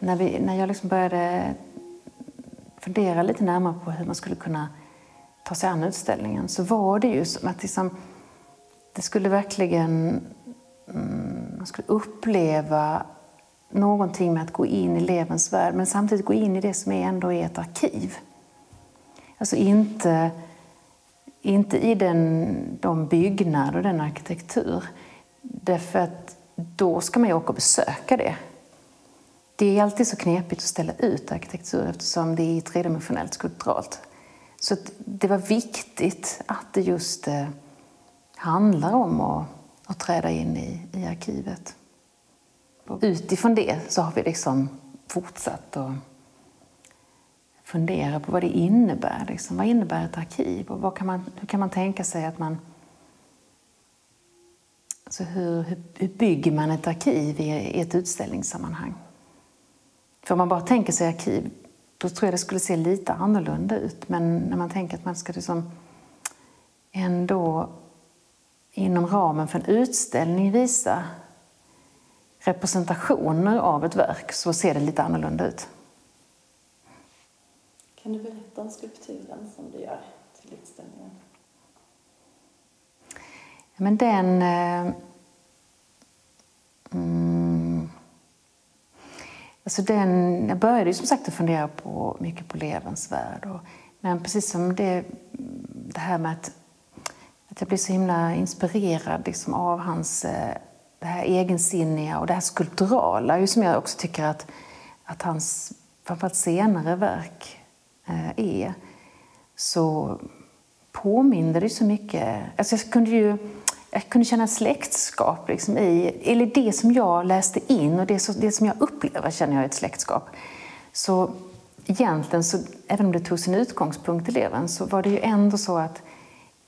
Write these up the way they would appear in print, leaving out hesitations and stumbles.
när jag liksom började fundera lite närmare på hur man skulle kunna ta sig an utställningen, så var det ju som att liksom, det skulle verkligen, man skulle uppleva någonting med att gå in i elevens värld, men samtidigt gå in i det som ändå är ett arkiv. Alltså inte i de byggnader och den arkitektur, därför att då ska man ju åka och besöka det. Det är alltid så knepigt att ställa ut arkitektur eftersom det är tredimensionellt skulpturalt. Så det var viktigt att det just handlar om att träda in i arkivet. Och utifrån det så har vi liksom fortsatt att fundera på vad det innebär. Liksom. Vad innebär ett arkiv? Och hur kan man tänka sig att man... Alltså hur bygger man ett arkiv i ett utställningssammanhang? För om man bara tänker sig arkiv, då tror jag det skulle se lite annorlunda ut. Men när man tänker att man ska liksom ändå inom ramen för en utställning visa representationer av ett verk, så ser det lite annorlunda ut. Kan du berätta om skulpturen som du gör till utställningen? Ja, men den... jag började ju som sagt att fundera mycket på elevens värld. Men precis som det här med att jag blir så himla inspirerad liksom, av hans det här egensinniga och det här skulpturala, ju som jag också tycker att hans framförallt senare verk är, så påminner det så mycket. Alltså jag kunde känna släktskap liksom eller det som jag läste in och det som jag upplever känner jag ett släktskap. Så egentligen, så, även om det tog sin utgångspunkt i eleven, så var det ju ändå så att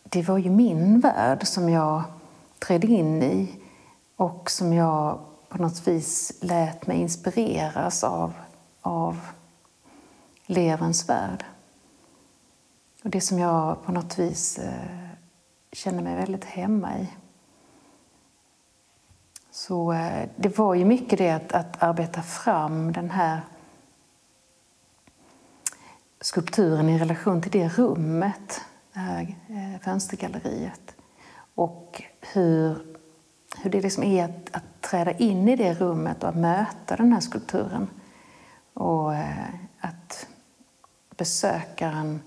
det var ju min värld som jag trädde in i och som jag på något vis lät mig inspireras av elevens värld. Och det som jag på något vis känner mig väldigt hemma i. Så det var ju mycket det att arbeta fram den här skulpturen i relation till det rummet, det här fönstergalleriet. Och hur det liksom är att träda in i det rummet och att möta den här skulpturen. Och att besökaren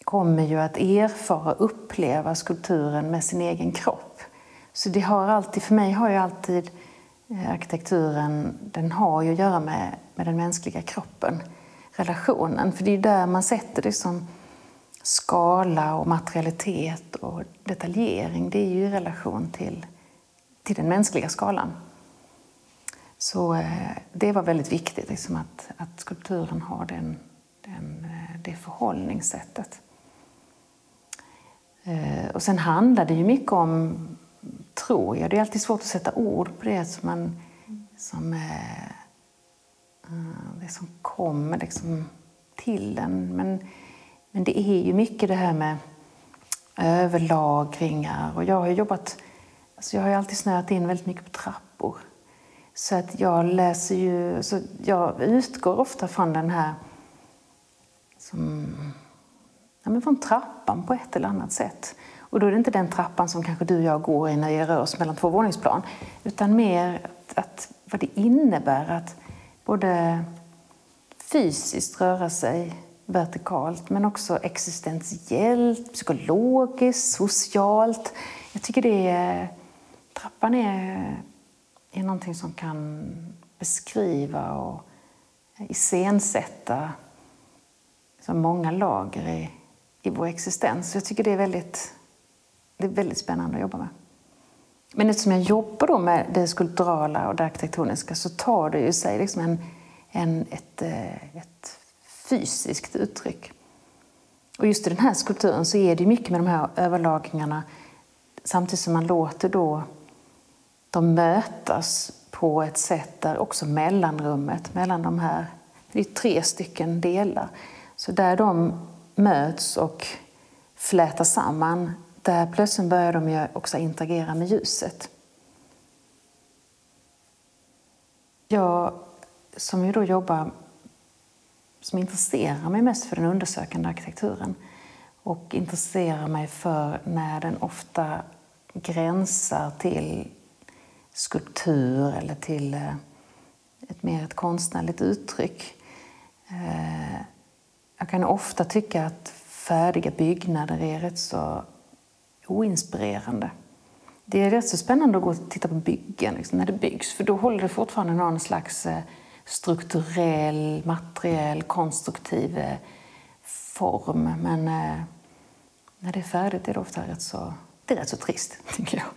kommer ju att erfara och uppleva skulpturen med sin egen kropp. Så det har alltid, för mig har ju alltid arkitekturen, den har ju att göra med den mänskliga kroppen, relationen. För det är ju där man sätter det som skala och materialitet och detaljering. Det är ju i relation till den mänskliga skalan. Så det var väldigt viktigt liksom, att skulpturen har det förhållningssättet. Och sen handlar det ju mycket om, tror jag, det är alltid svårt att sätta ord på det det som kommer liksom till den. Men det är ju mycket det här med överlagringar. Och jag har ju jag har ju alltid snöat in väldigt mycket på trappor. Så att jag läser ju, så jag utgår ofta från den här från trappan på ett eller annat sätt. Och då är det inte den trappan som kanske du och jag går i när jag rör oss mellan 2 våningsplan, utan mer att vad det innebär att både fysiskt röra sig vertikalt, men också existentiellt, psykologiskt, socialt. Jag tycker trappan är någonting som kan beskriva och iscensätta så många lager i vår existens. Jag tycker det är väldigt spännande att jobba med. Men eftersom jag jobbar då med det skulpturala och det arkitektoniska, så tar det ju sig liksom ett fysiskt uttryck. Och just i den här skulpturen så är det mycket med de här överlagringarna, samtidigt som man låter då de mötas på ett sätt där också mellanrummet mellan de här, det är 3 stycken delar, så där de möts och flätar samman, där plötsligt börjar de ju också interagera med ljuset. Jag som ju då jobbar, som intresserar mig mest för den undersökande arkitekturen och intresserar mig för när den ofta gränsar till skulptur eller till ett konstnärligt uttryck. Jag kan ofta tycka att färdiga byggnader är rätt så oinspirerande. Det är rätt så spännande att gå och titta på byggen liksom, när det byggs, för då håller det fortfarande någon slags strukturell, materiell, konstruktiv form. Men när det är färdigt är det ofta rätt så trist, tycker jag.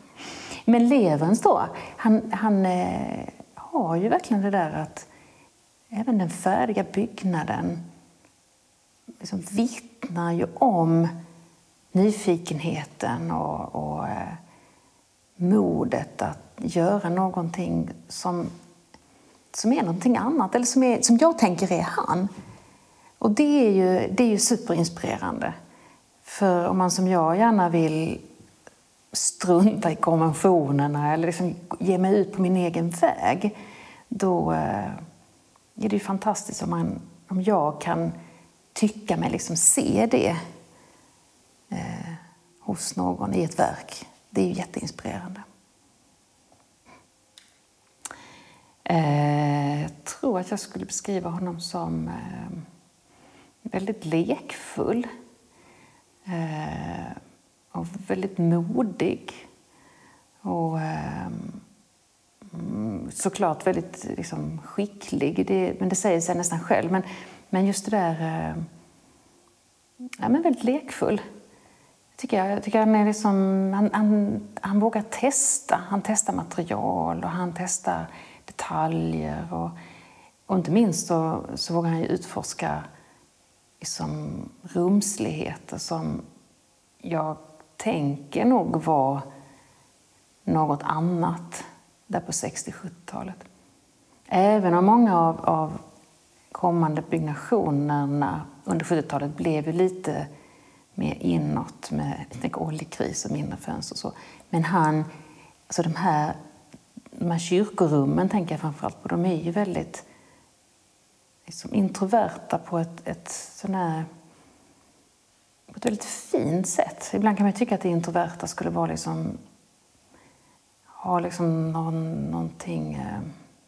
Men Lewerentz då, han har ju verkligen det där att även den färdiga byggnaden liksom vittnar ju om nyfikenheten och modet att göra någonting som är någonting annat, eller som jag tänker är han. Och det är ju superinspirerande. För om man som jag gärna vill strunta i konventionerna eller liksom ge mig ut på min egen väg, då är det ju fantastiskt om jag kan tycka mig liksom se det hos någon i ett verk. Det är ju jätteinspirerande. Jag tror att jag skulle beskriva honom som väldigt lekfull och väldigt modig och såklart väldigt liksom skicklig. Men det säger sig nästan själv. Men just det där, men väldigt lekfull. Jag tycker han är liksom, han vågar testa. Han testar material och han testar detaljer. Och inte minst så vågar han ju utforska liksom rumsligheter som jag tänker nog var något annat där på 60-70-talet. Även om många av kommande byggnationerna under 70-talet blev ju lite mer inåt med oljekris och mindre fönster och så. Men alltså de här kyrkorummen tänker jag framförallt på, de är ju väldigt liksom introverta på ett väldigt fint sätt. Ibland kan man tycka att det introverta skulle vara liksom, ha liksom någonting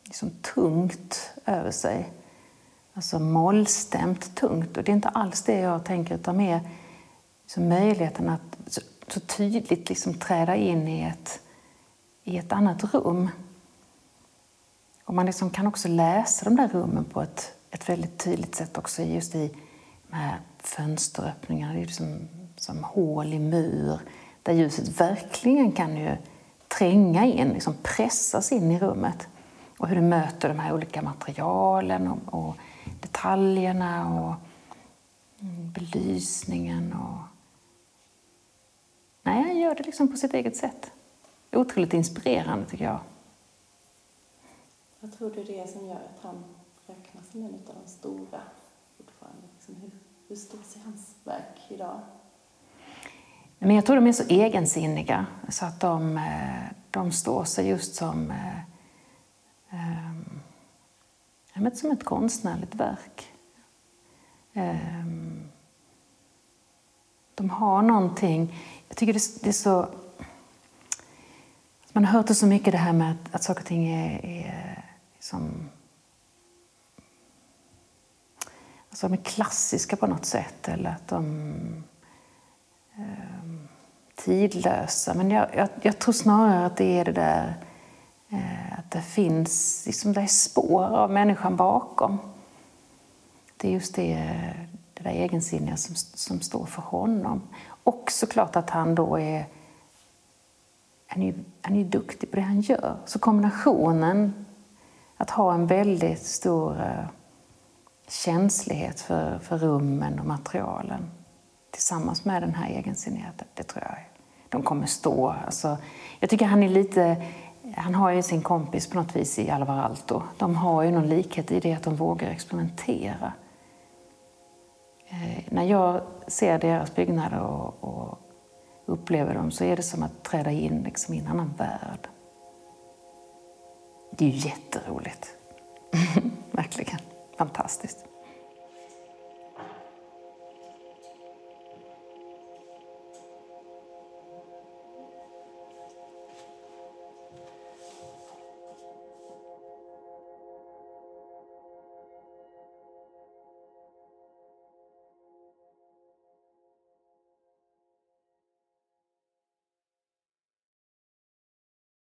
liksom tungt över sig. Alltså mollstämt tungt. Och det är inte alls det jag tänker, utan mer liksom möjligheten att så tydligt liksom träda in i ett annat rum. Och man liksom kan också läsa de där rummen på ett väldigt tydligt sätt också, just i de här fönsteröppningarna. Det är liksom som hål i mur där ljuset verkligen kan ju tränga in, liksom pressas in i rummet. Och hur det möter de här olika materialen och detaljerna och belysningen. Han gör det liksom på sitt eget sätt. Otroligt inspirerande, tycker jag. Vad tror du det är som gör att han räknas som en av de stora fortfarande? Liksom hur stort ser hans verk idag? Men jag tror de är så egensinniga så att de står sig just som ett konstnärligt verk. De har någonting. Jag tycker det är så. Man har hört det så mycket, det här med att saker och ting är som, alltså de är klassiska på något sätt, eller att de tidlösa. Men jag tror snarare att det är det där att det finns liksom, det är spår av människan bakom. Det är just det där egensinniga som står för honom. Och såklart att han då han är ju duktig på det han gör. Så kombinationen att ha en väldigt stor känslighet för rummen och materialen tillsammans med den här egensinnigheten, det tror jag de kommer stå. Alltså, jag tycker han har ju sin kompis på något vis i Alvar Aalto. De har ju någon likhet i det att de vågar experimentera. När jag ser deras byggnader och upplever dem, så är det som att träda in liksom i en annan värld. Det är ju jätteroligt. Verkligen. Fantastiskt.